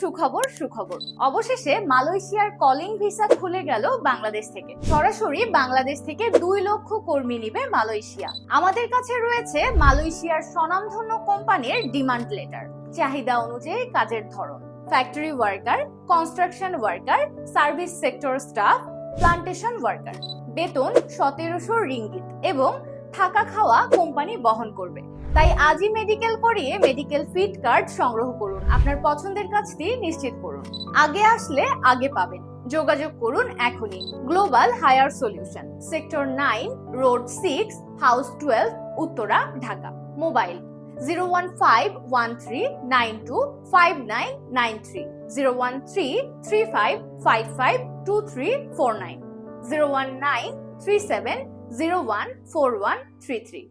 সুখবর সুখবর, অবশেষে মালয়েশিয়ার কলিং ভিসা খুলে গেল বাংলাদেশ থেকে। সরাসরি বাংলাদেশ থেকে 2 লক্ষ কর্মী নিবে মালয়েশিয়া। আমাদের কাছে রয়েছে মালয়েশিয়ার স্বনামধন্য কোম্পানির ডিমান্ড লেটার। চাহিদা অনুযায়ী কাজের ধরন: factory worker, construction worker, service sector staff, plantation worker. বেতন 1700 রিঙ্গিত এবং থাকা খাওয়া কোম্পানি বহন করবে। তাই আজই মেডিকেল করিয়ে মেডিকেল ফিট কার্ড সংগ্রহ করুন। আপনার পছন্দের কাজটি নিশ্চিত করুন। আগে আসলে আগে পাবেন। যোগাযোগ করুন এখনই। Global hire solution, sector 9, road 6, house 12, Uttara, Dhaka. Mobile 01513925993, 01335552349, 01937014133।